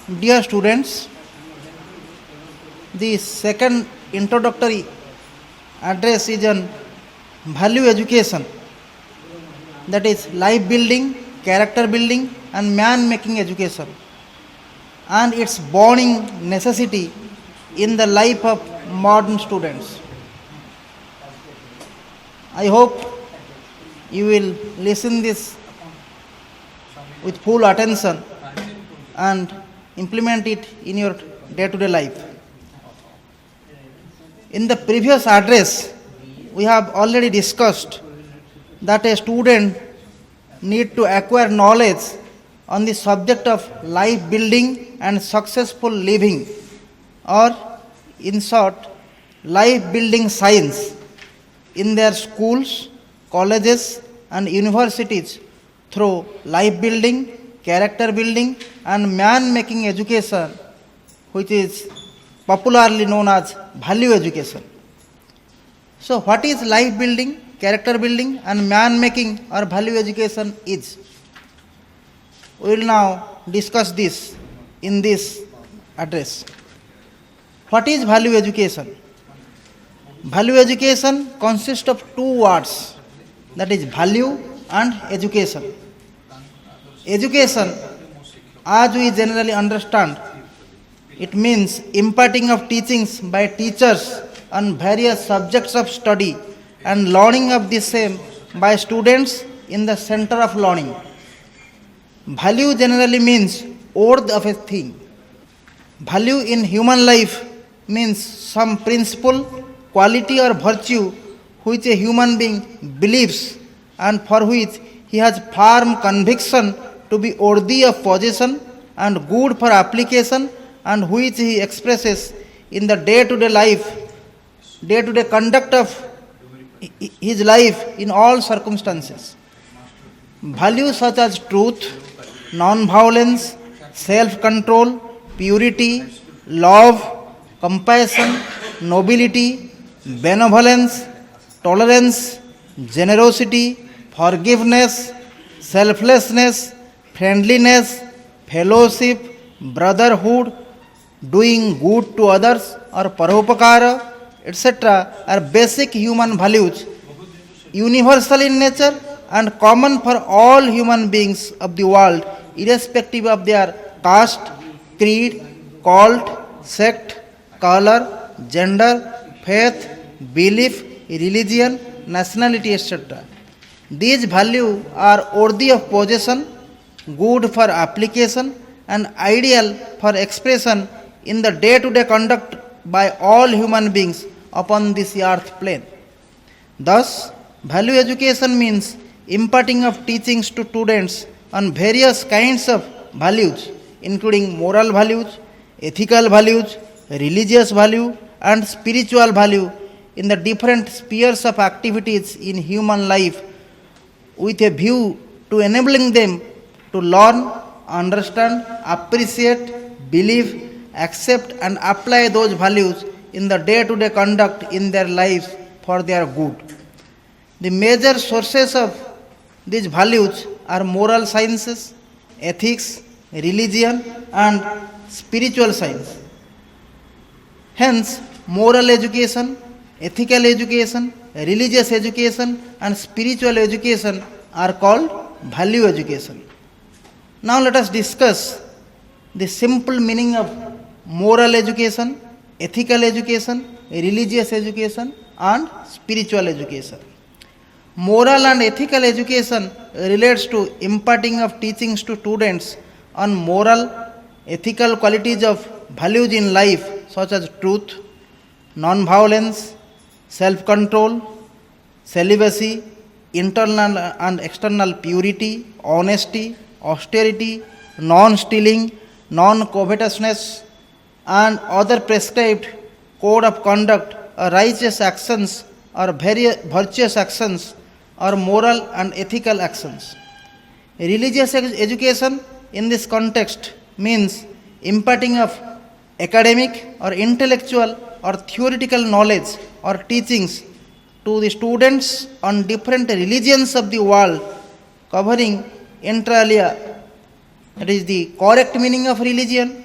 Dear students, the second introductory address is on value education, that is life building, character building and man making education, and its burning necessity in the life of modern students. I hope you will listen this with full attention and implement it in your day-to-day life. In the previous address, we have already discussed that a student need to acquire knowledge on the subject of life building and successful living, or in short, life building science in their schools, colleges and universities through life building, character building and man making education, which is popularly known as value education. So what is life building, character building and man making or value education is? We will now discuss this in this address. What is value education? Value education consists of two words, that is value and education. Education, as we generally understand, it means imparting of teachings by teachers on various subjects of study and learning of the same by students in the center of learning. Value generally means worth of a thing. Value in human life means some principle, quality or virtue which a human being believes and for which he has firm conviction to be worthy of possession and good for application, and which he expresses in the day-to-day life, day-to-day conduct of his life in all circumstances. Values such as truth, non-violence, self-control, purity, love, compassion, nobility, benevolence, tolerance, generosity, forgiveness, selflessness, friendliness, fellowship, brotherhood, doing good to others or paropakara, etc. are basic human values, universal in nature and common for all human beings of the world, irrespective of their caste, creed, cult, sect, color, gender, faith, belief, religion, nationality, etc. These values are worthy of possession, good for application, and ideal for expression in the day-to-day conduct by all human beings upon this earth plane. Thus, value education means imparting of teachings to students on various kinds of values, including moral values, ethical values, religious value, and spiritual value in the different spheres of activities in human life, with a view to enabling them to learn, understand, appreciate, believe, accept and apply those values in the day-to-day conduct in their lives for their good. The major sources of these values are moral sciences, ethics, religion and spiritual science. Hence, moral education, ethical education, religious education and spiritual education are called value education. Now let us discuss the simple meaning of moral education, ethical education, religious education and spiritual education. Moral and ethical education relates to imparting of teachings to students on moral, ethical qualities of values in life such as truth, non-violence, self-control, celibacy, internal and external purity, honesty, austerity, non-stealing, non-covetousness, and other prescribed code of conduct or righteous actions or virtuous actions or moral and ethical actions. Religious education in this context means imparting of academic or intellectual or theoretical knowledge or teachings to the students on different religions of the world, covering inter alia, that is the correct meaning of religion,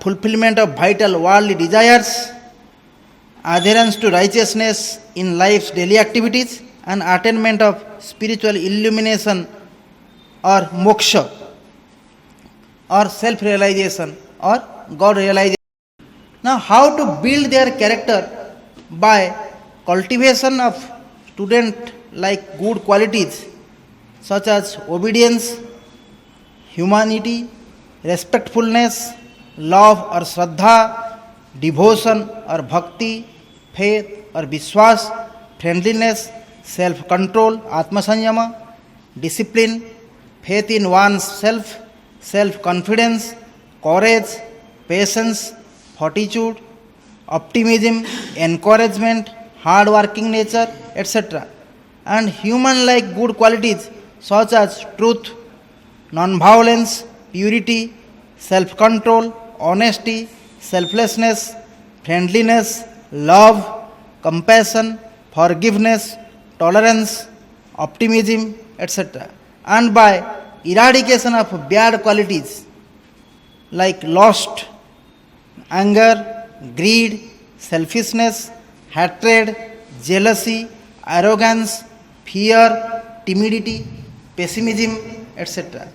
fulfillment of vital worldly desires, adherence to righteousness in life's daily activities, and attainment of spiritual illumination or moksha or self realization or God realization. Now, how to build their character? By cultivation of student like good qualities such as obedience, humanity, respectfulness, love or shraddha, devotion or bhakti, faith or vishwas, friendliness, self-control, atma-sanyama, discipline, faith in one's self, self-confidence, courage, patience, fortitude, optimism, encouragement, hard-working nature, etc. And human-like good qualities such as truth, non-violence, purity, self-control, honesty, selflessness, friendliness, love, compassion, forgiveness, tolerance, optimism, etc. And by eradication of bad qualities like lust, anger, greed, selfishness, hatred, jealousy, arrogance, fear, timidity, pessimism, etc.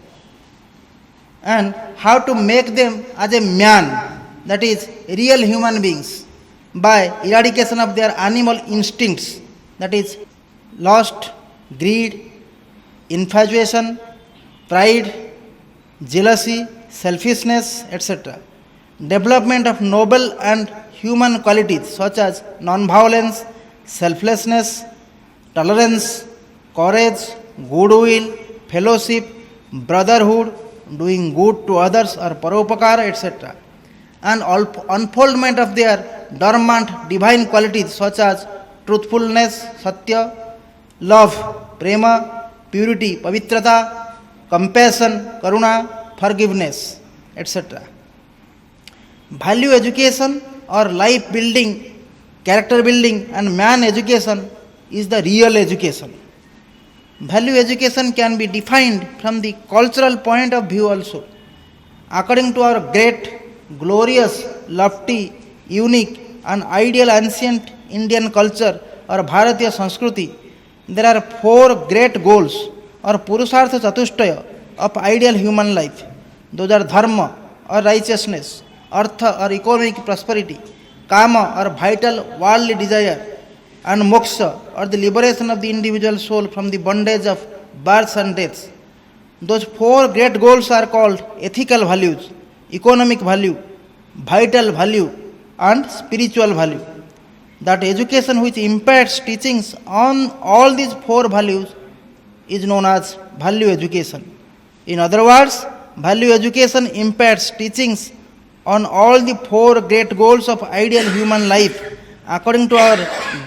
And how to make them as a man, that is, real human beings, by eradication of their animal instincts, that is, lust, greed, infatuation, pride, jealousy, selfishness, etc. Development of noble and human qualities such as non-violence, selflessness, tolerance, courage, goodwill, fellowship, brotherhood, doing good to others or paropakara, etc. And unfoldment of their dormant divine qualities such as truthfulness, satya, love, prema, purity, pavitrata, compassion, karuna, forgiveness, etc. Value education or life building, character building and man education is the real education. Value education can be defined from the cultural point of view also. According to our great, glorious, lofty, unique and ideal ancient Indian culture or Bharatiya Sanskriti, there are four great goals or Purushartha Chatushtaya of ideal human life. Those are dharma or righteousness, artha or economic prosperity, kama or vital worldly desire, and moksha or the liberation of the individual soul from the bondage of births and deaths. Those four great goals are called ethical values, economic value, vital value, and spiritual value. That education which imparts teachings on all these four values is known as value education. In other words, value education imparts teachings on all the four great goals of ideal human life according to our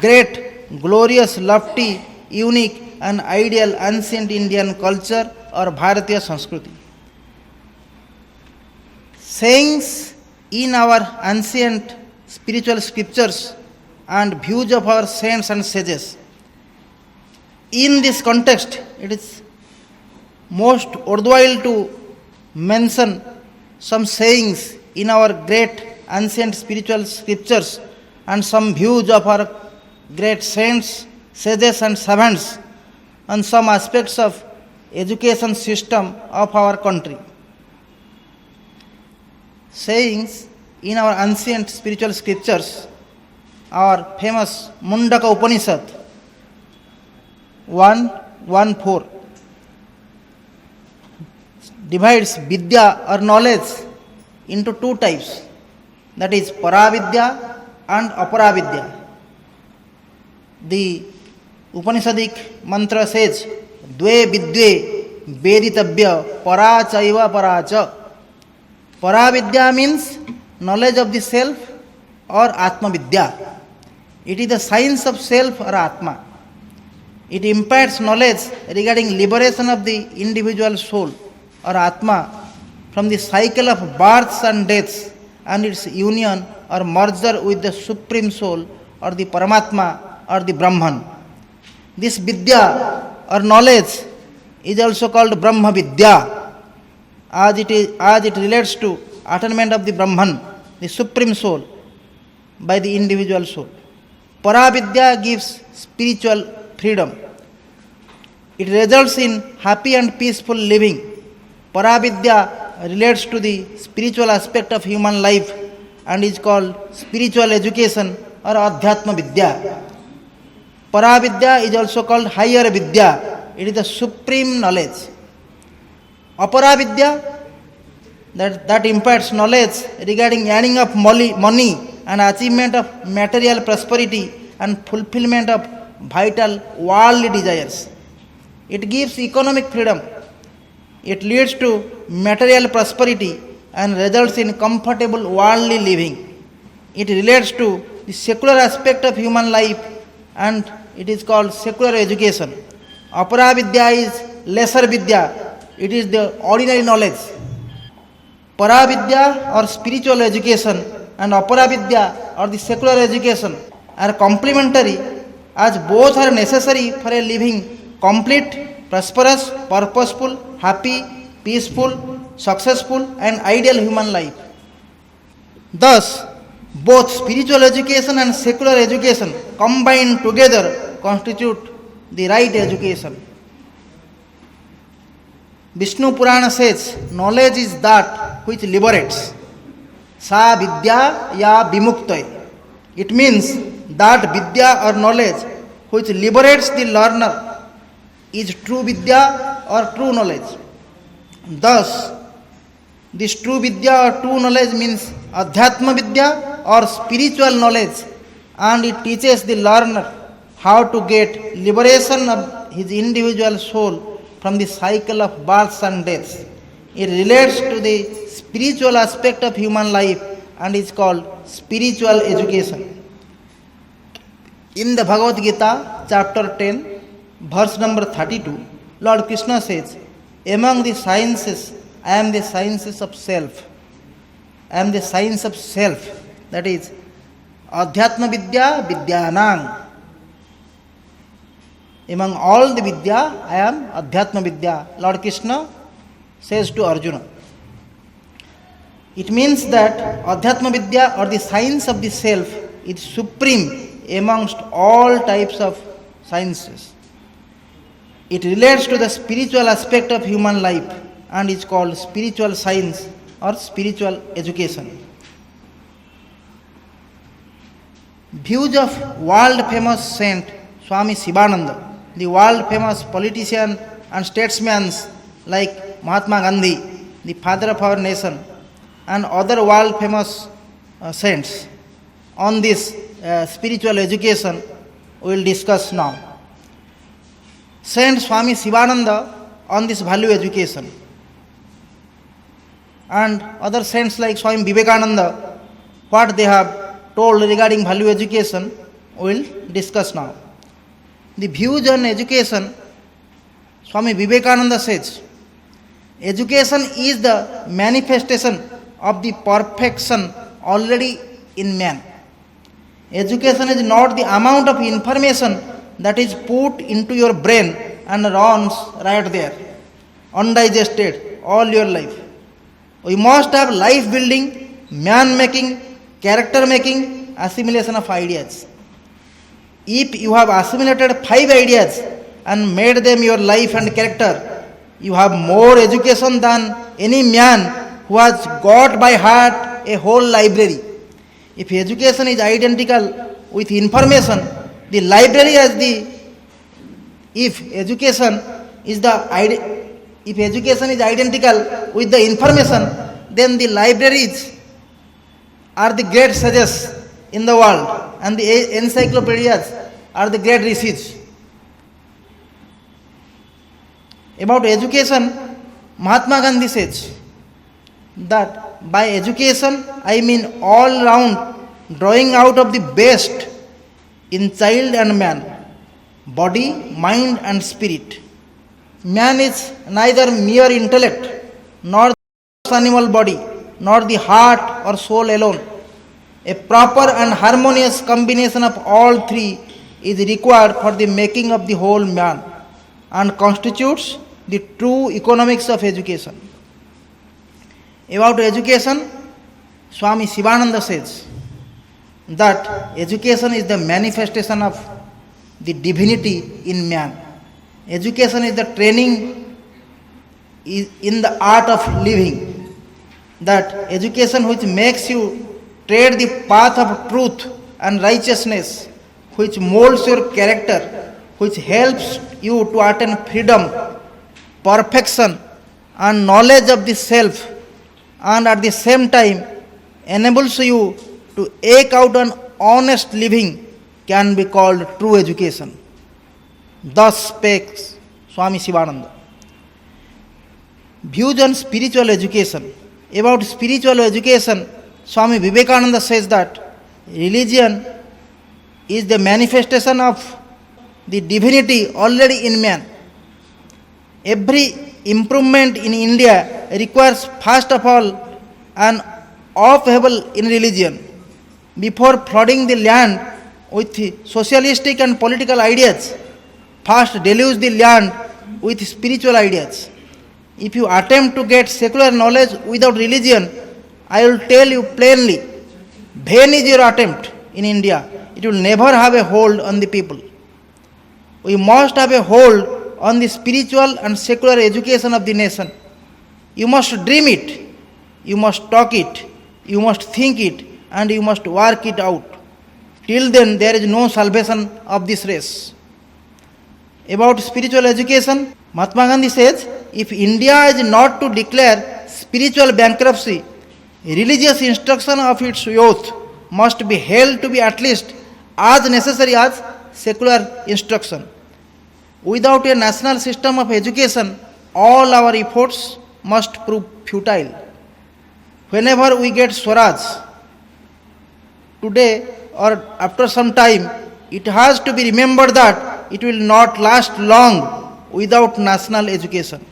great, glorious, lofty, unique and ideal ancient Indian culture or Bharatiya Sanskriti. Sayings in our ancient spiritual scriptures and views of our saints and sages. In this context, it is most worthwhile to mention some sayings in our great ancient spiritual scriptures and some views of our great saints, sages and savants on some aspects of education system of our country. Sayings in our ancient spiritual scriptures, our famous Mundaka Upanishad 1:1-4 divides Vidya or knowledge into two types, that is Paravidya and Aparavidya. The Upanishadic mantra says, Dve Vidve Veditabhya Parachaiva Paracha. Paravidya means knowledge of the self or Atma Vidya. It is the science of self or Atma. It imparts knowledge regarding liberation of the individual soul or Atma from the cycle of births and deaths and its union or merger with the Supreme Soul or the Paramatma or the Brahman. This Vidya or knowledge is also called Brahma Vidya as it relates to attainment of the Brahman, the supreme soul, by the individual soul. Paravidya gives spiritual freedom. It results in happy and peaceful living. Paravidya relates to the spiritual aspect of human life and is called spiritual education or Adhyatma Vidya. Paravidya is also called higher Vidya. It is the supreme knowledge. Aparavidya, that imparts knowledge regarding earning of money and achievement of material prosperity and fulfillment of vital worldly desires. It gives economic freedom. It leads to material prosperity and results in comfortable worldly living. It relates to the secular aspect of human life and it is called secular education. Aparavidya is lesser vidya. It is the ordinary knowledge. Paravidya or spiritual education and Aparavidya or the secular education are complementary as both are necessary for a living complete, prosperous, purposeful, happy, peaceful, successful and ideal human life. Thus, both spiritual education and secular education combined together constitute the right education. Vishnu Purana says, knowledge is that which liberates. Sa vidya ya vimuktai. It means that vidya or knowledge which liberates the learner is true vidya or true knowledge. Thus, this true vidya or true knowledge means Adhyatma Vidya or spiritual knowledge, and it teaches the learner how to get liberation of his individual soul from the cycle of births and deaths. It relates to the spiritual aspect of human life and is called spiritual education. In the Bhagavad Gita, chapter 10, verse number 32, Lord Krishna says, among the sciences, I am the sciences of self. I am the science of self. That is, Adhyatma Vidya Vidyanang. Among all the Vidya, I am Adhyatma Vidya. Lord Krishna says to Arjuna. It means that Adhyatma Vidya or the science of the self is supreme amongst all types of sciences. It relates to the spiritual aspect of human life and is called spiritual science or spiritual education. Views of world famous saint Swami Shivananda, the world famous politician and statesmen like Mahatma Gandhi, the father of our nation, and other world famous saints on this spiritual education we will discuss now. Saint Swami Shivananda on this value education and other saints like Swami Vivekananda, what they have told regarding value education we will discuss now. The views on education, Swami Vivekananda says, education is the manifestation of the perfection already in man. Education is not the amount of information that is put into your brain and runs right there, undigested all your life. We must have life building, man making, character making, assimilation of ideas. If you have assimilated 5 ideas and made them your life and character, you have more education than any man who has got by heart a whole library. If education is identical with information, the library has the, if education is identical with the information, then the libraries are the great sages in the world and the encyclopedias are the great rishis. About education, Mahatma Gandhi says that by education I mean all round drawing out of the best in child and man, body, mind and spirit. Man is neither mere intellect nor the animal body nor the heart or soul alone. A proper and harmonious combination of all three is required for the making of the whole man and constitutes the true economics of education. About education, Swami Shivananda says that education is the manifestation of the divinity in man. Education is the training in the art of living. That education which makes you tread the path of truth and righteousness, which molds your character, which helps you to attain freedom, perfection, and knowledge of the self, and at the same time enables you to eke out an honest living, can be called true education. Thus spake Swami Shivananda. Views on spiritual education. About spiritual education, Swami Vivekananda says that religion is the manifestation of the divinity already in man. Every improvement in India requires first of all an upheaval in religion. Before flooding the land with socialistic and political ideas, first deluge the land with spiritual ideas. If you attempt to get secular knowledge without religion, I will tell you plainly, vain is your attempt in India. It will never have a hold on the people. We must have a hold on the spiritual and secular education of the nation. You must dream it, you must talk it, you must think it, and you must work it out. Till then, there is no salvation of this race. About spiritual education, Mahatma Gandhi says, if India is not to declare spiritual bankruptcy, religious instruction of its youth must be held to be at least as necessary as secular instruction. Without a national system of education, all our efforts must prove futile. Whenever we get Swaraj, today or after some time, it has to be remembered that it will not last long without national education.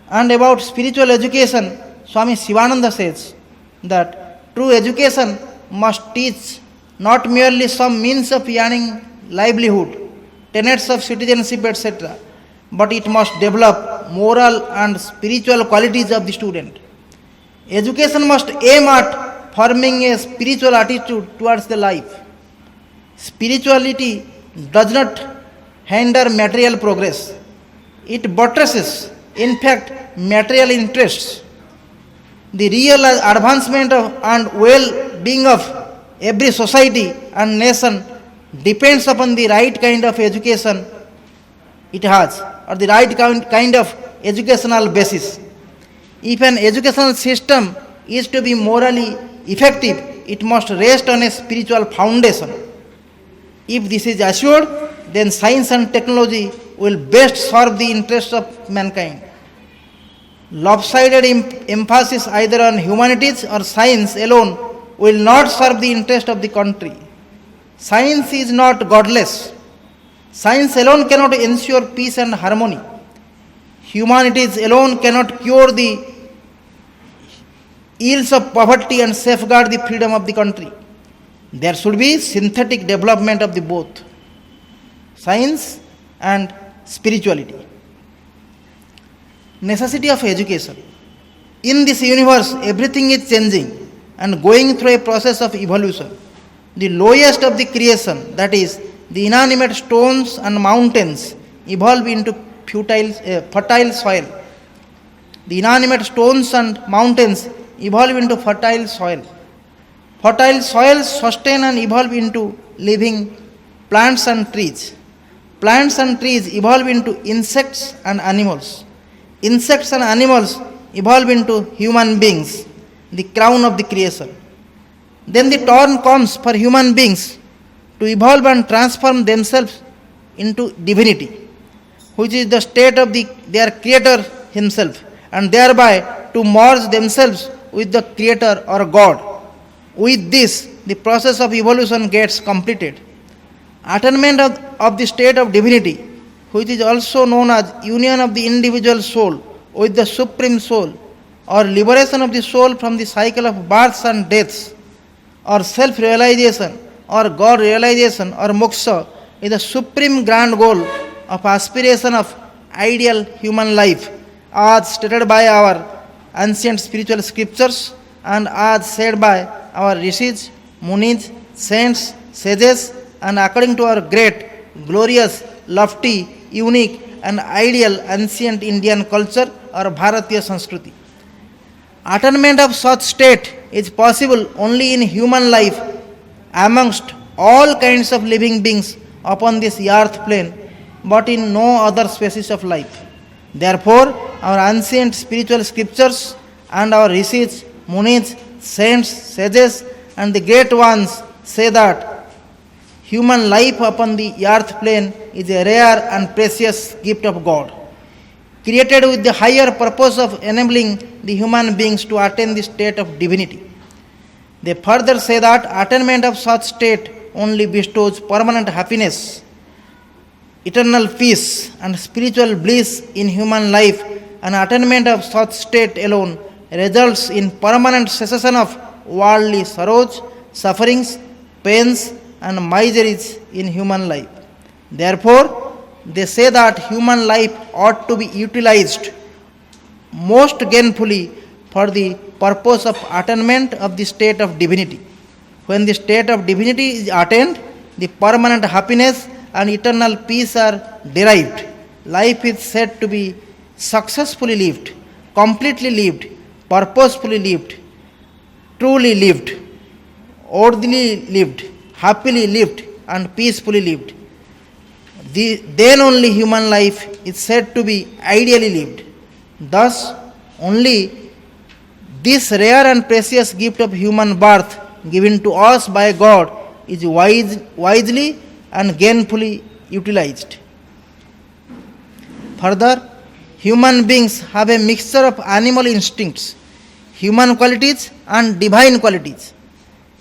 And about spiritual education, Swami Shivananda says that true education must teach not merely some means of earning livelihood, tenets of citizenship, etc., but it must develop moral and spiritual qualities of the student. Education must aim at forming a spiritual attitude towards the life. Spirituality does not hinder material progress. It buttresses, in fact, material interests. The real advancement of and well-being of every society and nation depends upon the right kind of education it has, or the right kind of educational basis. If an educational system is to be morally effective, it must rest on a spiritual foundation. If this is assured, then science and technology will best serve the interests of mankind. Lopsided emphasis either on humanities or science alone will not serve the interest of the country. Science is not godless. Science alone cannot ensure peace and harmony. Humanities alone cannot cure the ills of poverty and safeguard the freedom of the country. There should be synthetic development of the both, science and spirituality. Necessity of education. In this universe, everything is changing and going through a process of evolution. The lowest of the creation, that is, the inanimate stones and mountains, evolve into fertile soil. The inanimate stones and mountains evolve into fertile soil. Fertile soils sustain and evolve into living plants and trees. Plants and trees evolve into insects and animals. Insects and animals evolve into human beings, the crown of the creation. Then the turn comes for human beings to evolve and transform themselves into divinity, which is the state of their creator himself, and thereby to merge themselves with the creator or God. With this, the process of evolution gets completed. Attainment of the state of divinity, which is also known as union of the individual soul with the supreme soul, or liberation of the soul from the cycle of births and deaths, or self-realization, or God realization, or moksha, is the supreme grand goal of aspiration of ideal human life, as stated by our ancient spiritual scriptures and as said by our rishis, munis, saints, sages, and according to our great, glorious, lofty, unique, and ideal ancient Indian culture or Bharatiya Sanskriti. Attainment of such state is possible only in human life amongst all kinds of living beings upon this earth plane, but in no other species of life. Therefore, our ancient spiritual scriptures and our rishis, munis, saints, sages, and the great ones say that human life upon the earth plane is a rare and precious gift of God, created with the higher purpose of enabling the human beings to attain the state of divinity. They further say that attainment of such state only bestows permanent happiness, eternal peace, and spiritual bliss in human life, and attainment of such state alone results in permanent cessation of worldly sorrows, sufferings, pains, and miseries in human life. Therefore, they say that human life ought to be utilized most gainfully for the purpose of attainment of the state of divinity. When the state of divinity is attained, the permanent happiness and eternal peace are derived. Life is said to be successfully lived, completely lived, purposefully lived, truly lived, orderly lived, happily lived, and peacefully lived. Then only human life is said to be ideally lived. Thus, only this rare and precious gift of human birth given to us by God is wisely and gainfully utilized. Further, human beings have a mixture of animal instincts, human qualities, and divine qualities.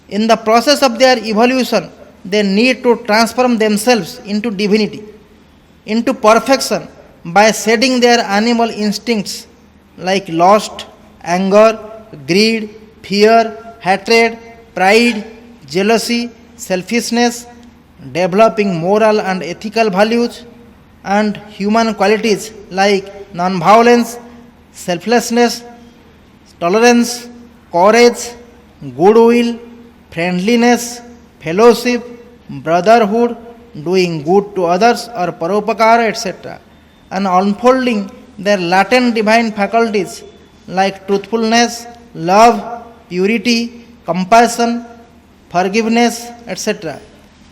In the process of their evolution, they need to transform themselves into divinity, into perfection, by shedding their animal instincts like lust, anger, greed, fear, hatred, pride, jealousy, selfishness, developing moral and ethical values, and human qualities like non-violence, selflessness, tolerance, courage, goodwill, friendliness, fellowship, brotherhood, doing good to others or paropakara, etc., and unfolding their latent divine faculties like truthfulness, love, purity, compassion, forgiveness, etc.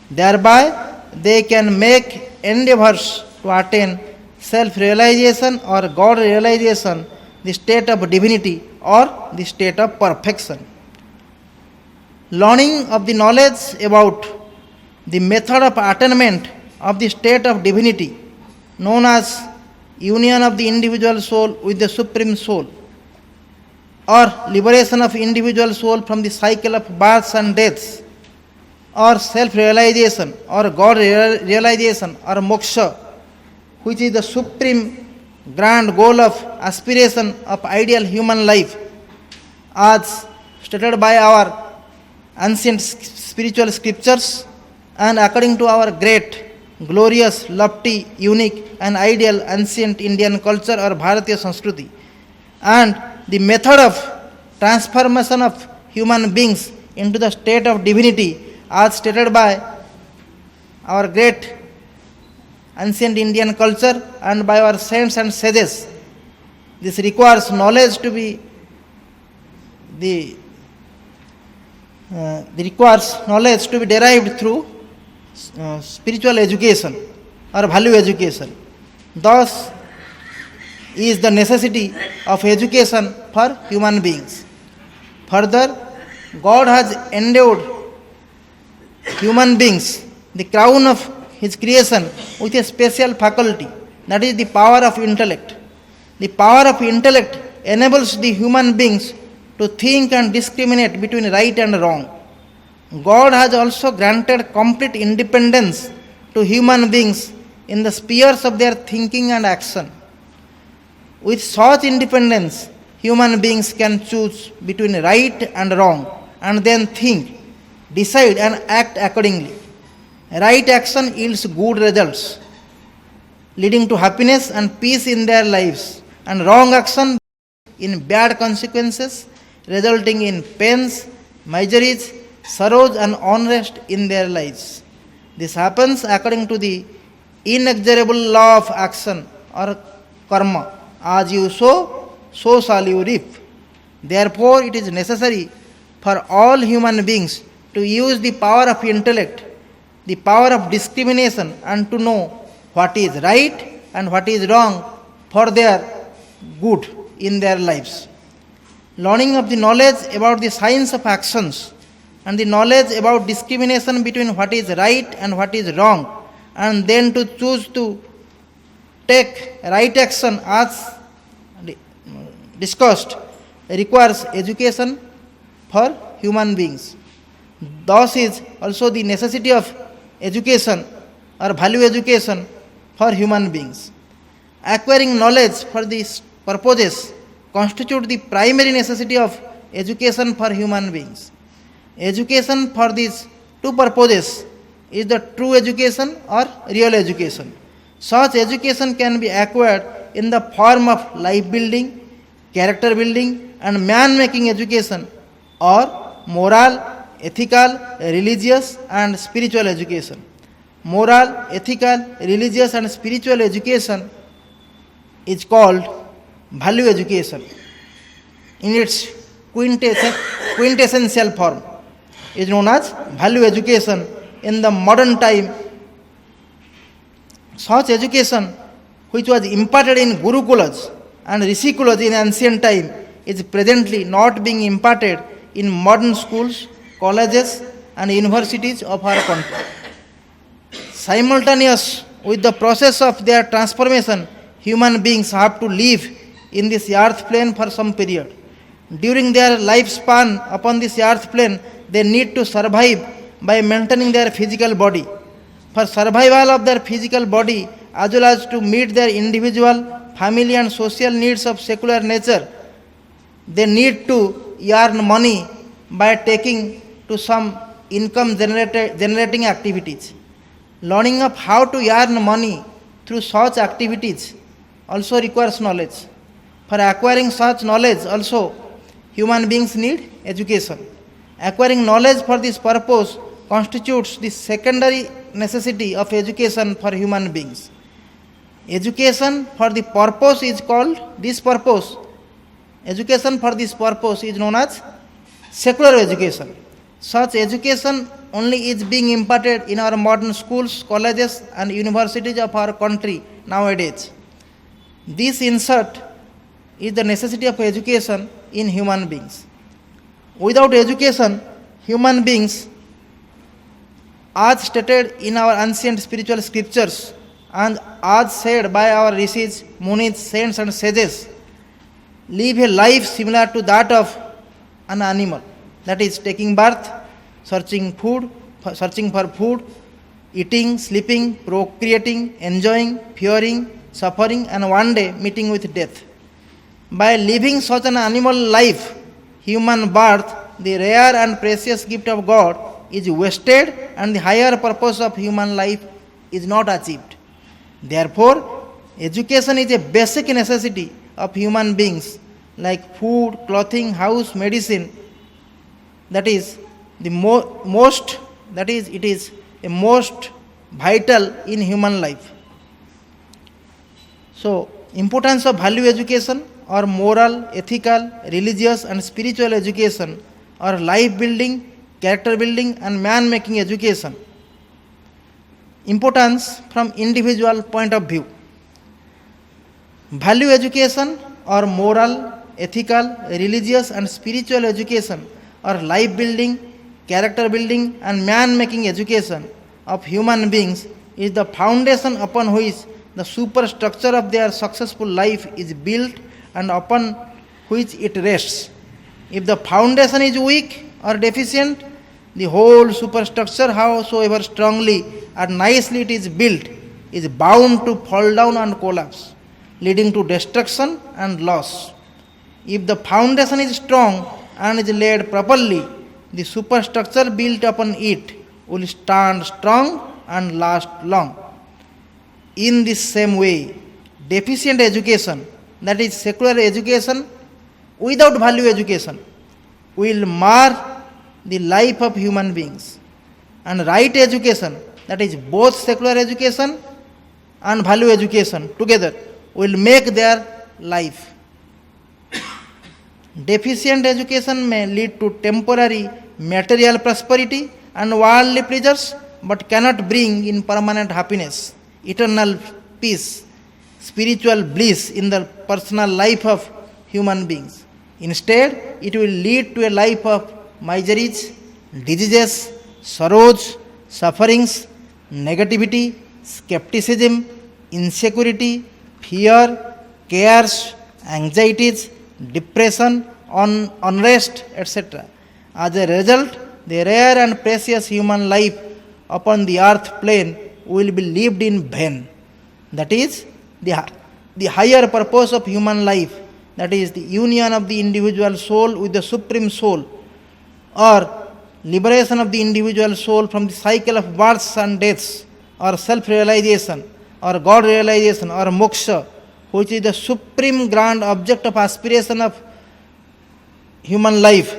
Thereby, they can make endeavors to attain self-realization or God-realization, the state of divinity or the state of perfection. Learning of the knowledge about the method of attainment of the state of divinity, known as union of the individual soul with the Supreme Soul, or liberation of individual soul from the cycle of births and deaths, or self-realization, or God-realization, or moksha, which is the supreme grand goal of aspiration of ideal human life, as stated by our ancient spiritual scriptures and according to our great, glorious, lofty, unique, and ideal ancient Indian culture or Bharatiya Sanskriti, and the method of transformation of human beings into the state of divinity as stated by our great ancient Indian culture and by our saints and sages. This requires knowledge to be derived through spiritual education or value education. Thus is the necessity of education for human beings. Further, God has endowed human beings, the crown of His creation, with a special faculty, that is the power of intellect. The power of intellect enables the human beings to think and discriminate between right and wrong. God has also granted complete independence to human beings in the spheres of their thinking and action. With such independence, human beings can choose between right and wrong and then think, decide, and act accordingly. Right action yields good results, leading to happiness and peace in their lives, and wrong action in bad consequences, resulting in pains, miseries, sorrows, and unrest in their lives. This happens according to the inexorable law of action or karma. As you sow, so shall you reap. Therefore, it is necessary for all human beings to use the power of intellect, the power of discrimination, and to know what is right and what is wrong for their good in their lives. Learning of the knowledge about the science of actions and the knowledge about discrimination between what is right and what is wrong, and then to choose to take right action as discussed, requires education for human beings. Thus is also the necessity of education or value education for human beings. Acquiring knowledge for these purposes constitute the primary necessity of education for human beings. Education for these two purposes is the true education or real education. Such education can be acquired in the form of life building, character building, and man making education, or moral, ethical, religious, and spiritual education. Moral, ethical, religious, and spiritual education is called value education in its quintessential form. Is known as value education in the modern time. Such education, which was imparted in Gurukulas and Rishikulas in ancient time, is presently not being imparted in modern schools, colleges, and universities of our country. Simultaneous with the process of their transformation, human beings have to live in this earth plane for some period. During their lifespan upon this earth plane, they need to survive by maintaining their physical body. For survival of their physical body, as well as to meet their individual, family, and social needs of secular nature, they need to earn money by taking to some income generating activities. Learning of how to earn money through such activities also requires knowledge. For acquiring such knowledge also, human beings need education. Acquiring knowledge for this purpose constitutes the secondary necessity of education for human beings. Education for the purpose is called this purpose. Education for this purpose is known as secular education. Such education only is being imparted in our modern schools, colleges, and universities of our country nowadays. This insert is the necessity of education in human beings. Without education, human beings, as stated in our ancient spiritual scriptures and as said by our rishis, munis, saints, and sages, live a life similar to that of an animal, that is, taking birth, searching for food, eating, sleeping, procreating, enjoying, fearing, suffering, and one day meeting with death. By living such an animal life, human birth, the rare and precious gift of God, is wasted, and the higher purpose of human life is not achieved. Therefore, education is a basic necessity of human beings, like food, clothing, house, medicine. That is the most. That is, it is a most vital in human life. So, importance of value education or moral, ethical, religious, and spiritual education, or life building, character building, and man making education. Importance from individual point of view. Value education or moral, ethical, religious, and spiritual education, or life building, character building, and man making education of human beings is the foundation upon which the superstructure of their successful life is built and upon which it rests. If the foundation is weak or deficient, the whole superstructure, howsoever strongly and nicely it is built, is bound to fall down and collapse, leading to destruction and loss. If the foundation is strong and is laid properly, the superstructure built upon it will stand strong and last long. In this same way, deficient education, that is secular education without value education, will mar the life of human beings. And right education, that is both secular education and value education together, will make their life. Deficient education may lead to temporary material prosperity and worldly pleasures, but cannot bring in permanent happiness, eternal peace, spiritual bliss in the personal life of human beings. Instead, it will lead to a life of miseries, diseases, sorrows, sufferings, negativity, skepticism, insecurity, fear, cares, anxieties, depression, unrest, etc. As a result, the rare and precious human life upon the earth plane will be lived in vain. That is, the higher purpose of human life, that is, the union of the individual soul with the Supreme Soul, or liberation of the individual soul from the cycle of births and deaths, or self-realization, or God realization, or moksha, which is the supreme grand object of aspiration of human life,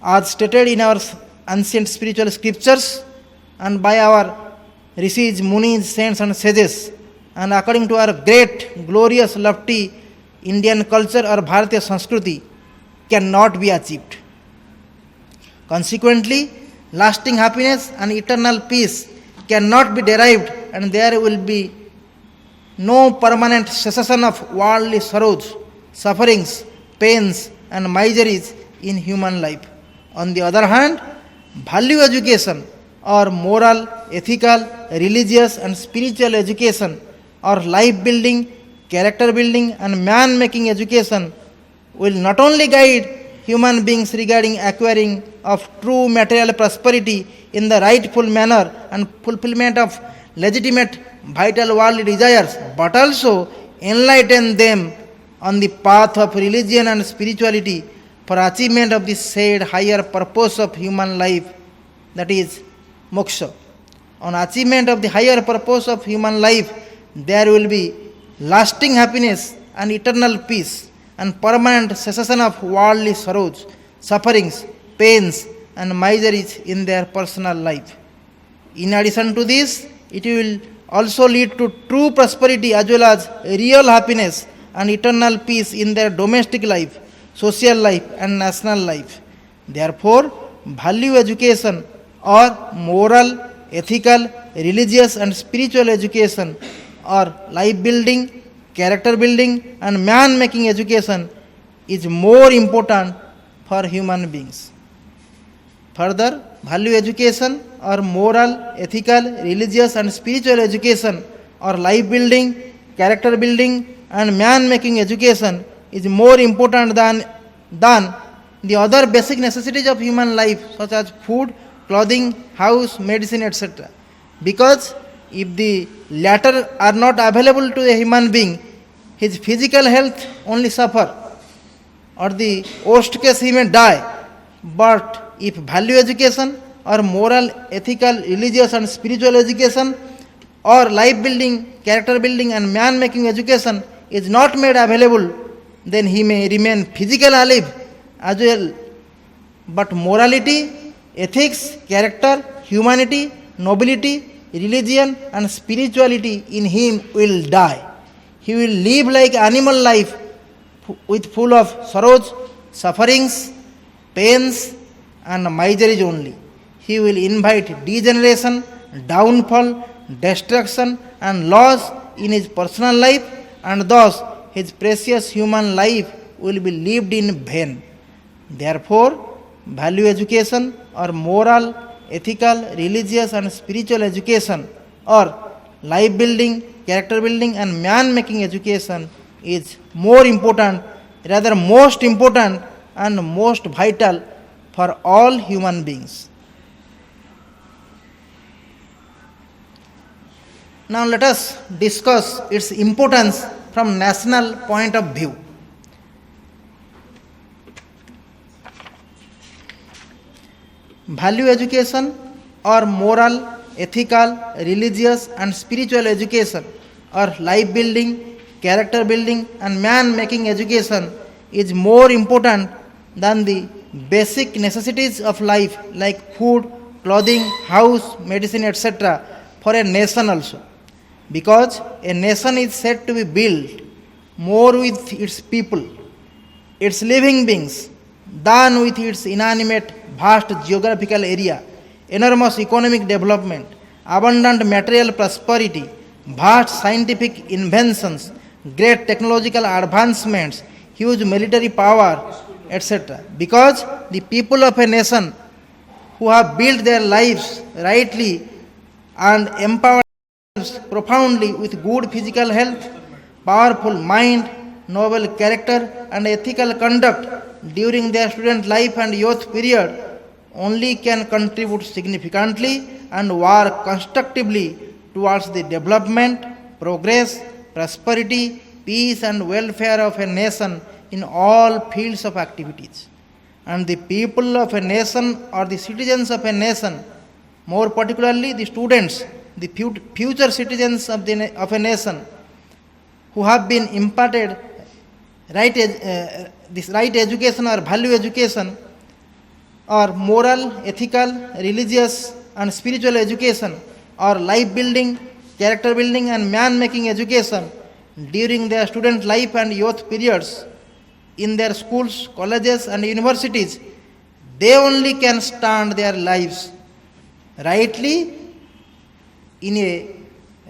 as stated in our ancient spiritual scriptures and by our rishis, munis, saints and sages, and according to our great, glorious, lofty Indian culture or Bharatiya Sanskriti, cannot be achieved. Consequently, lasting happiness and eternal peace cannot be derived, and there will be no permanent cessation of worldly sorrows, sufferings, pains, and miseries in human life. On the other hand, value education or moral, ethical, religious, and spiritual education or life building, character building, and man making education will not only guide human beings regarding acquiring of true material prosperity in the rightful manner and fulfillment of legitimate vital worldly desires, but also enlighten them on the path of religion and spirituality for achievement of the said higher purpose of human life, that is moksha. On achievement of the higher purpose of human life, there will be lasting happiness and eternal peace and permanent cessation of worldly sorrows, sufferings, pains, and miseries in their personal life. In addition to this, it will also lead to true prosperity as well as real happiness and eternal peace in their domestic life, social life, and national life. Therefore, value education or moral, ethical, religious, and spiritual education or life building, character building, and man making education is more important for human beings. Further, value education or moral, ethical, religious, and spiritual education or life building, character building, and man making education is more important than the other basic necessities of human life, such as food, clothing, house, medicine, etc. Because if the latter are not available to a human being, his physical health only suffer, or the worst case he may die. But if value education or moral, ethical, religious, and spiritual education or life building, character building, and man making education is not made available, then he may remain physically alive as well, but morality, ethics, character, humanity, nobility, religion, and spirituality in him will die. He will live like animal life with full of sorrows, sufferings, pains, and miseries only. He will invite degeneration, downfall, destruction, and loss in his personal life, and thus his precious human life will be lived in vain. Therefore, value education or moral, ethical, religious, and spiritual education or life building, character building, and man making education is more important, rather most important and most vital for all human beings. Now let us discuss its importance from national point of view. Value education or moral, ethical, religious, and spiritual education or life building, character building, and man making education is more important than the basic necessities of life like food, clothing, house, medicine, etc. for a nation also. Because a nation is said to be built more with its people, its living beings, than with its inanimate, vast geographical area, enormous economic development, abundant material prosperity, vast scientific inventions, great technological advancements, huge military power, etc. Because the people of a nation who have built their lives rightly and empowered themselves profoundly with good physical health, powerful mind, noble character, and ethical conduct during their student life and youth period only can contribute significantly and work constructively towards the development, progress, prosperity, peace, and welfare of a nation in all fields of activities. And the people of a nation or the citizens of a nation, more particularly the students, the future citizens of a nation, who have been imparted this right education or value education or moral, ethical, religious and spiritual education or life building, character building and man making education during their student life and youth periods in their schools, colleges and universities, they only can stand their lives rightly in a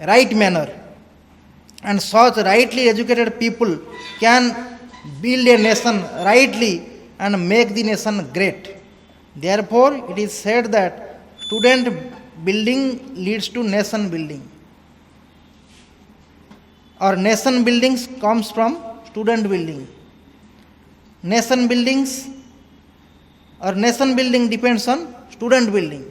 right manner. And such rightly educated people can build a nation rightly and make the nation great. Therefore, it is said that student building leads to nation building, or nation buildings comes from student building. Nation buildings or nation building depends on student building.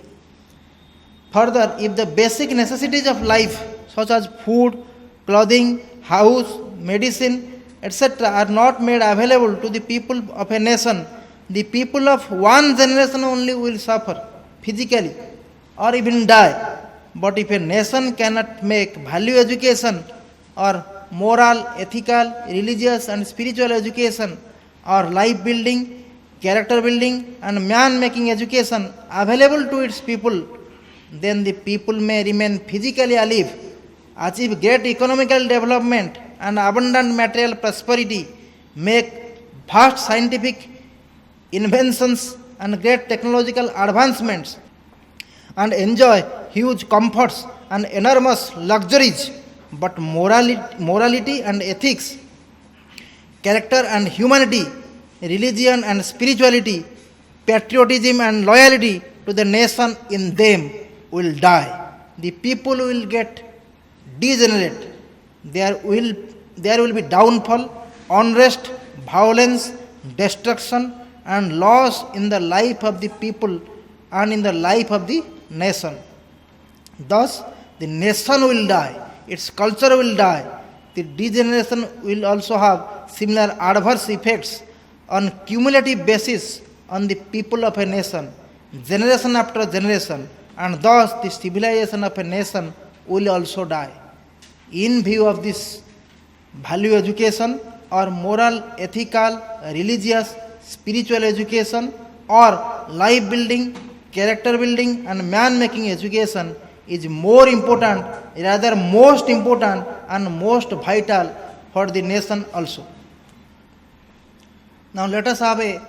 Further, if the basic necessities of life such as food, clothing, house, medicine, etc. are not made available to the people of a nation, the people of one generation only will suffer physically or even die. But if a nation cannot make value education or moral, ethical, religious and spiritual education or life building, character building and man making education available to its people, then the people may remain physically alive, achieve great economical development and abundant material prosperity, make vast scientific inventions and great technological advancements, and enjoy huge comforts and enormous luxuries. But morality and ethics, character and humanity, religion and spirituality, patriotism and loyalty to the nation in them will die. The people will get degenerate. There will be downfall, unrest, violence, destruction, and loss in the life of the people and in the life of the nation. Thus, the nation will die, its culture will die. The degeneration will also have similar adverse effects on cumulative basis on the people of a nation, generation after generation, and thus the civilization of a nation will also die. In view of this value education or moral, ethical, religious, spiritual education or life building, character building and man making education is more important, rather most important and most vital for the nation also. Now let us have a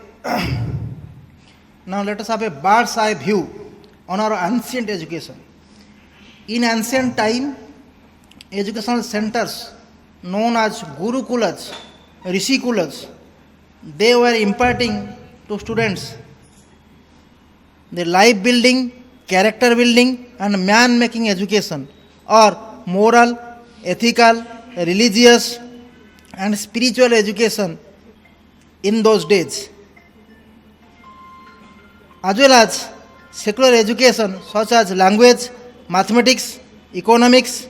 bird's eye view on our ancient education. In ancient time, educational centers known as gurukulas, rishikulas, they were imparting to students the life building, character building and man making education or moral, ethical, religious and spiritual education in those days, as well as secular education such as language, mathematics, economics,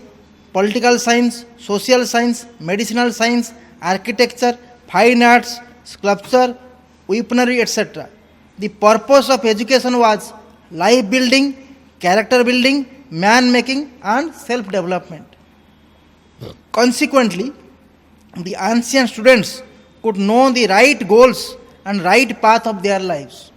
political science, social science, medicinal science, architecture, fine arts, sculpture, weaponry, etc. The purpose of education was life building, character building, man making and self development. Consequently, the ancient students could know the right goals and right path of their lives.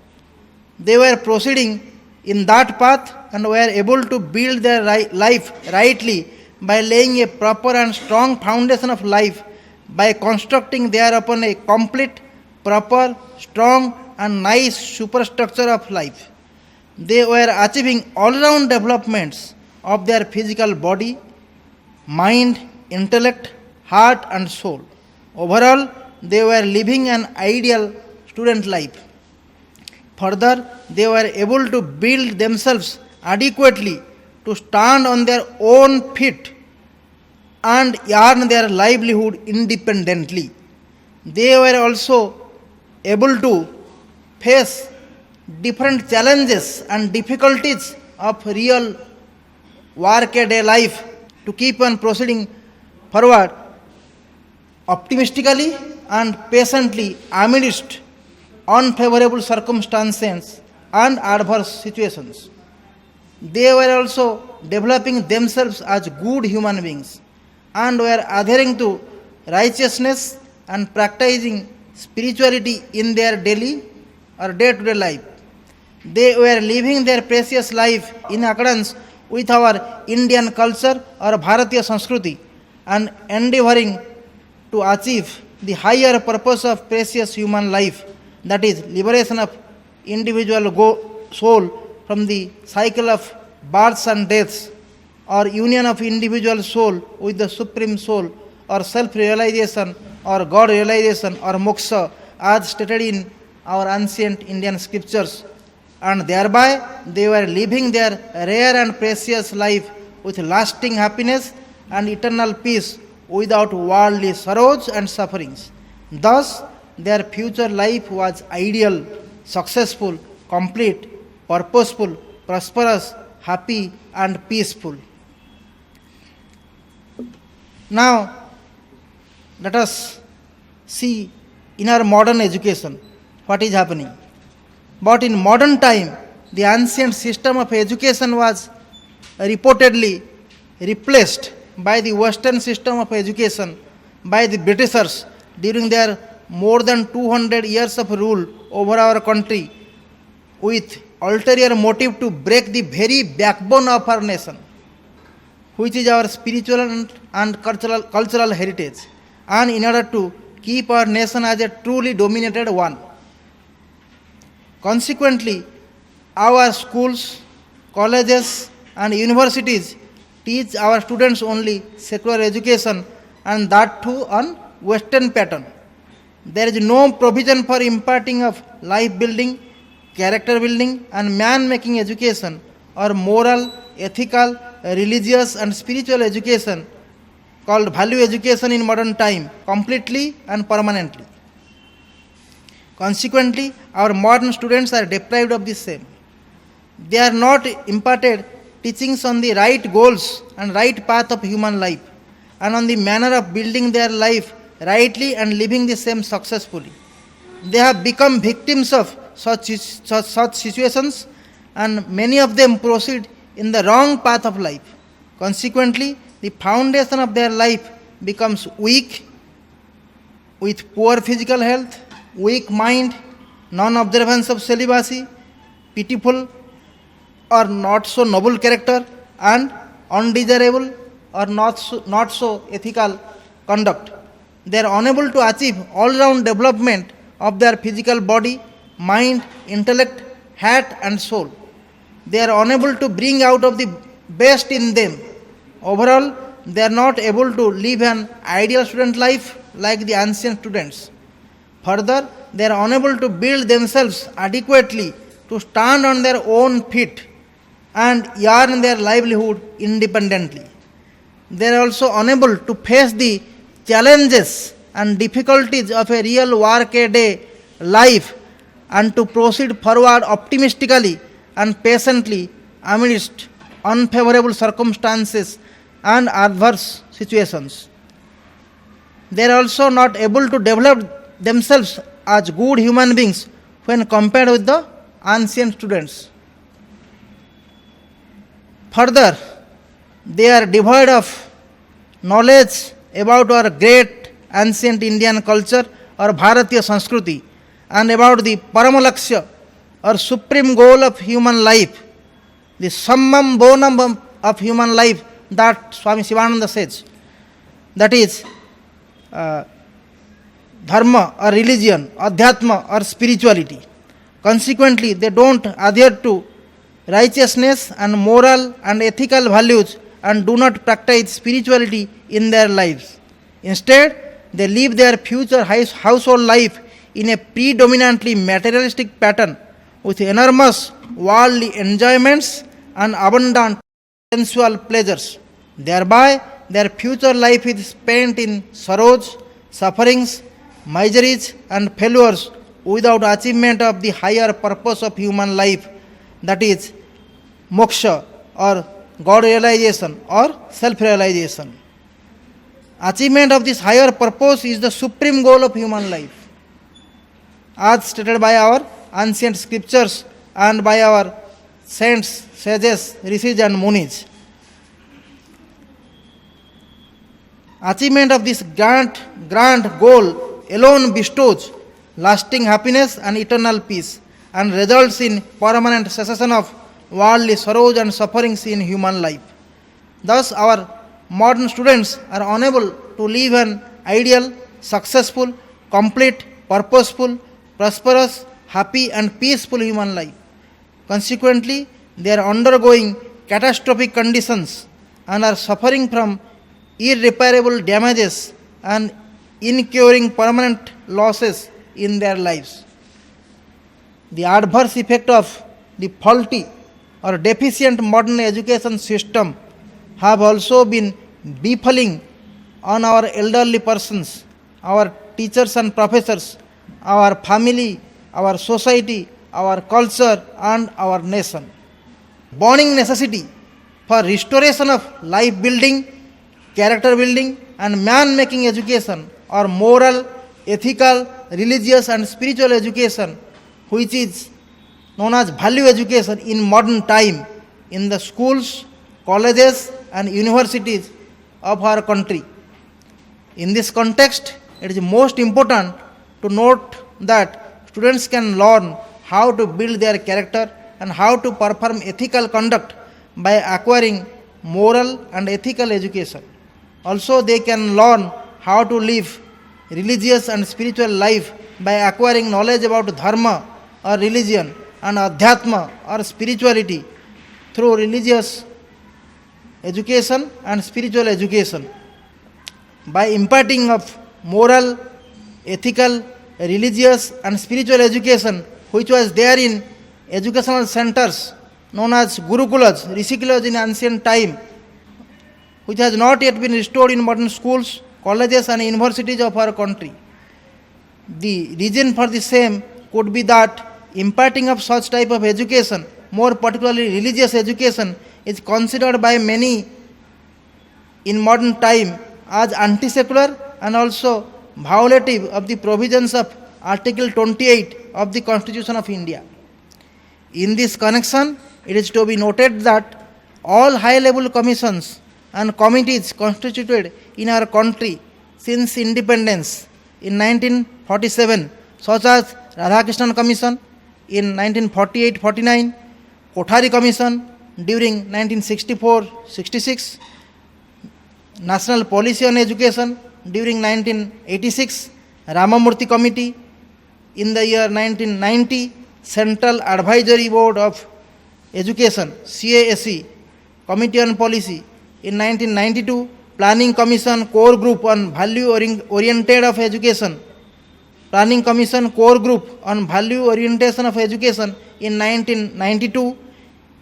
They were proceeding in that path and were able to build their life rightly by laying a proper and strong foundation of life, by constructing thereupon a complete, proper, strong, and nice superstructure of life. They were achieving all round developments of their physical body, mind, intellect, heart, and soul. Overall, they were living an ideal student life. Further, they were able to build themselves adequately to stand on their own feet and earn their livelihood independently. They were also able to face different challenges and difficulties of real work-a-day life to keep on proceeding forward optimistically and patiently amidst unfavorable circumstances and adverse situations. They were also developing themselves as good human beings and were adhering to righteousness and practicing spirituality in their daily or day-to-day life. They were living their precious life in accordance with our Indian culture or Bharatiya Sanskriti and endeavoring to achieve the higher purpose of precious human life, that is liberation of individual soul from the cycle of births and deaths, or union of individual soul with the supreme soul, or self-realization or God realization or moksha as stated in our ancient Indian scriptures, and thereby they were living their rare and precious life with lasting happiness and eternal peace without worldly sorrows and sufferings. Thus, their future life was ideal, successful, complete, purposeful, prosperous, happy, and peaceful. Now, let us see in our modern education what is happening. But in modern time, the ancient system of education was reportedly replaced by the Western system of education by the Britishers during their more than 200 years of rule over our country, with ulterior motive to break the very backbone of our nation, which is our spiritual and cultural heritage, and in order to keep our nation as a truly dominated one. Consequently, our schools, colleges, and universities teach our students only secular education, and that too on Western pattern. There is no provision for imparting of life building, character building, and man making education, or moral, ethical, religious, and spiritual education called value education in modern time, completely and permanently. Consequently, our modern students are deprived of the same. They are not imparted teachings on the right goals and right path of human life, and on the manner of building their life rightly and living the same successfully. They have become victims of such situations, and many of them proceed in the wrong path of life. Consequently, the foundation of their life becomes weak, with poor physical health, weak mind, non-observance of celibacy, pitiful or not so noble character, and undesirable or not so ethical conduct. They are unable to achieve all-round development of their physical body, mind, intellect, heart, and soul. They are unable to bring out of the best in them. Overall, they are not able to live an ideal student life like the ancient students. Further, they are unable to build themselves adequately to stand on their own feet and earn their livelihood independently. They are also unable to face the challenges and difficulties of a real work-a-day life and to proceed forward optimistically and patiently amidst unfavorable circumstances and adverse situations. They are also not able to develop themselves as good human beings when compared with the ancient students. Further, they are devoid of knowledge about our great ancient Indian culture or Bharatiya Sanskriti, and about the Paramalaksha or supreme goal of human life, the summum bonum of human life that Swami Shivananda says, that is dharma or religion, adhyatma or spirituality. Consequently, they don't adhere to righteousness and moral and ethical values and do not practice spirituality in their lives. Instead, they live their future household life in a predominantly materialistic pattern with enormous worldly enjoyments and abundant sensual pleasures. Thereby, their future life is spent in sorrows, sufferings, miseries, and failures without achievement of the higher purpose of human life, that is, moksha or God realization or self realization. Achievement of this higher purpose is the supreme goal of human life, as stated by our ancient scriptures and by our saints, sages, rishis, and munis. Achievement of this grand goal alone bestows lasting happiness and eternal peace, and results in permanent cessation of worldly sorrows and sufferings in human life. Thus, our modern students are unable to live an ideal, successful, complete, purposeful, prosperous, happy, and peaceful human life. Consequently, they are undergoing catastrophic conditions and are suffering from irreparable damages and incurring permanent losses in their lives. The adverse effect of the faulty or deficient modern education system have also been befalling on our elderly persons, our teachers and professors, our family, our society, our culture, and our nation. Burning necessity for restoration of life building, character building, and man making education, or moral, ethical, religious, and spiritual education, which is known as value education in modern time in the schools, colleges, and universities of our country. In this context, it is most important to note that students can learn how to build their character and how to perform ethical conduct by acquiring moral and ethical education. Also, they can learn how to live religious and spiritual life by acquiring knowledge about dharma or religion and adhyatma or spirituality through religious education and spiritual education. By imparting of moral, ethical, religious, and spiritual education, which was there in educational centers known as gurukulas, rishikulas in ancient time, which has not yet been restored in modern schools, colleges, and universities of our country. The reason for the same could be that imparting of such type of education, more particularly religious education, is considered by many in modern time as anti-secular and also violative of the provisions of Article 28 of the Constitution of India. In this connection, it is to be noted that all high-level commissions and committees constituted in our country since independence in 1947, such as Radhakrishnan Commission in 1948-49, Kothari Commission during 1964-66, National Policy on Education during 1986, Ramamurthy Committee in the year 1990, Central Advisory Board of Education CASE Committee on Policy in 1992, Planning Commission Core Group on Value Oriented of Education, Planning Commission Core Group on Value Orientation of Education in 1992,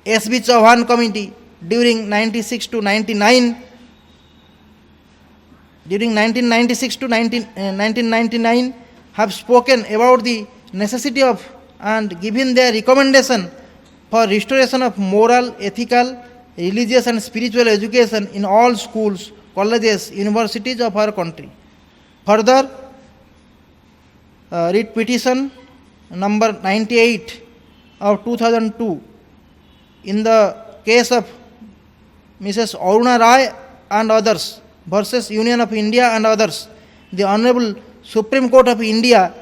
S.B. Chauhan Committee during 96 to 99, during 1996 to 1999 have spoken about the necessity of and given their recommendation for restoration of moral, ethical, religious and spiritual education in all schools, colleges, universities of our country. Further, writ petition number 98 of 2002 in the case of Mrs. Aruna Rai and others versus Union of India and others, the Honorable Supreme Court of India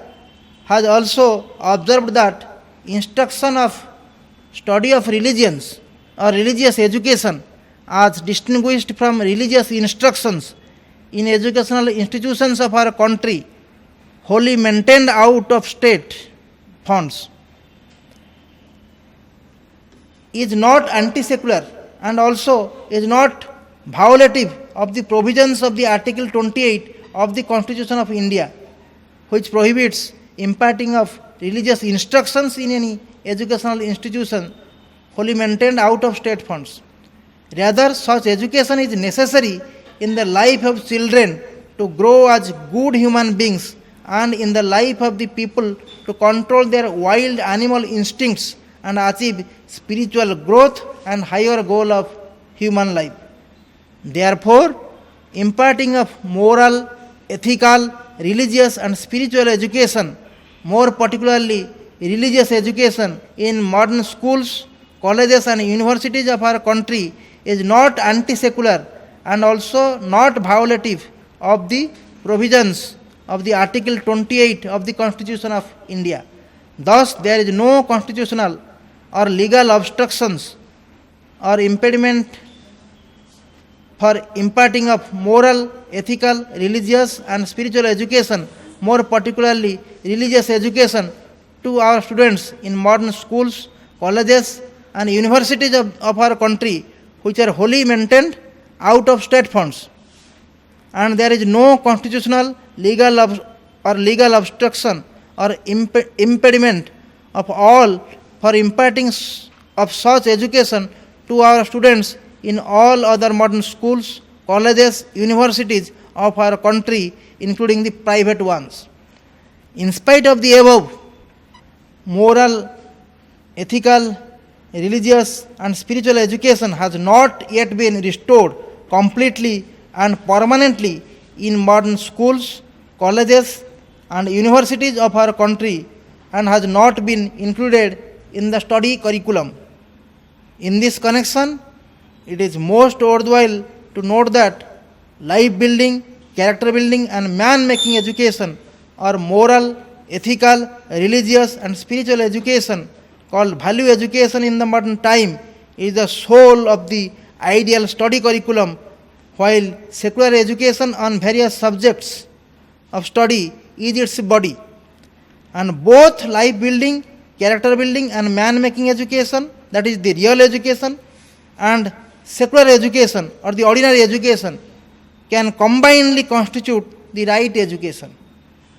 has also observed that instruction of study of religions or religious education as distinguished from religious instructions in educational institutions of our country wholly maintained out of state funds is not anti-secular and also is not violative of the provisions of the Article 28 of the Constitution of India, which prohibits imparting of religious instructions in any educational institution wholly maintained out of state funds. Rather, such education is necessary in the life of children to grow as good human beings and in the life of the people to control their wild animal instincts and achieve spiritual growth and higher goal of human life. Therefore, imparting of moral, ethical, religious and spiritual education, more particularly religious education in modern schools, colleges and universities of our country is not anti-secular and also not violative of the provisions of the Article 28 of the Constitution of India. Thus, there is no constitutional or legal obstructions or impediment for imparting of moral, ethical, religious and spiritual education, more particularly religious education to our students in modern schools, colleges and universities of our country, which are wholly maintained out of state funds. And there is no constitutional, legal obstruction or impediment of all for imparting of such education to our students in all other modern schools, colleges, universities of our country, including the private ones. In spite of the above, moral, ethical, religious and spiritual education has not yet been restored completely and permanently in modern schools, colleges and universities of our country and has not been included in the study curriculum. In this connection, it is most worthwhile to note that life building, character building and man making education or moral, ethical, religious and spiritual education called value education in the modern time is the soul of the ideal study curriculum, while secular education on various subjects of study is its body. And both life building, character building and man making education, that is the real education, and secular education or the ordinary education can combinedly constitute the right education.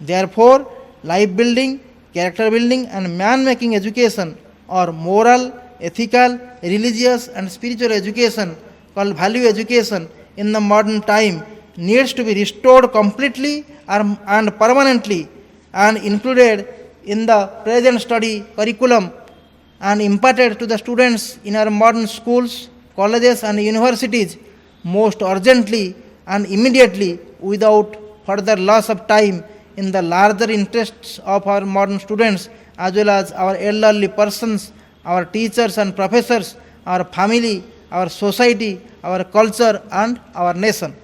Therefore, life building, character building and man making education or moral, ethical, religious and spiritual education called value education in the modern time needs to be restored completely and permanently and included in the present study curriculum and imparted to the students in our modern schools, colleges and universities most urgently and immediately without further loss of time in the larger interests of our modern students as well as our elderly persons, our teachers and professors, our family, our society, our culture and our nation.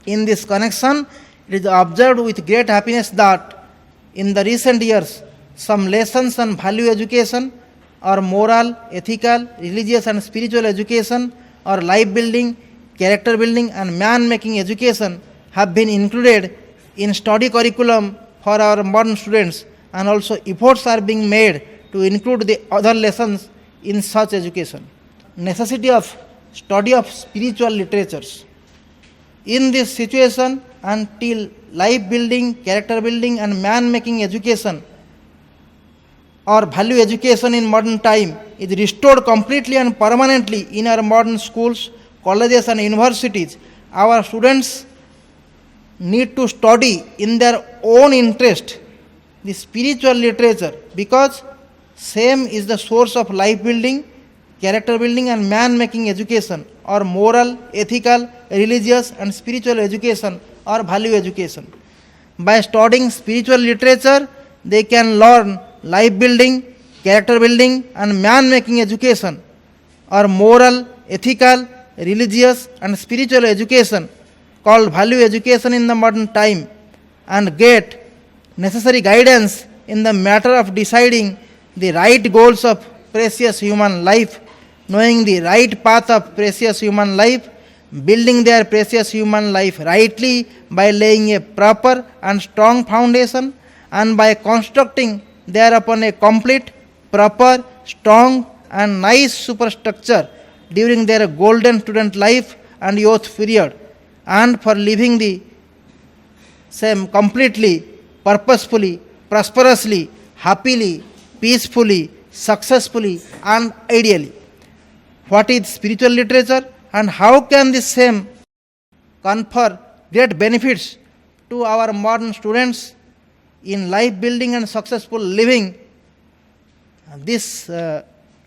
In this connection, it is observed with great happiness that in the recent years, some lessons on value education or moral, ethical, religious and spiritual education or life building, character building and man making education have been included in study curriculum for our modern students, and also efforts are being made to include the other lessons in such education. Necessity of study of spiritual literatures. In this situation, until life building, character building and man making education or value education in modern time is restored completely and permanently in our modern schools, colleges and universities, our students need to study in their own interest the spiritual literature, because same is the source of life building, character building and man making education or moral, ethical, religious and spiritual education or value education. By studying spiritual literature, they can learn life building, character building and man making education or moral, ethical, religious and spiritual education called value education in the modern time, and get necessary guidance in the matter of deciding the right goals of precious human life, knowing the right path of precious human life, building their precious human life rightly by laying a proper and strong foundation, and by constructing thereupon a complete, proper, strong, and nice superstructure during their golden student life and youth period, and for living the same completely, purposefully, prosperously, happily, peacefully, successfully, and ideally. What is spiritual literature, and how can this same confer great benefits to our modern students in life building and successful living? This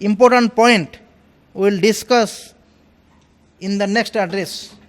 important point we will discuss in the next address.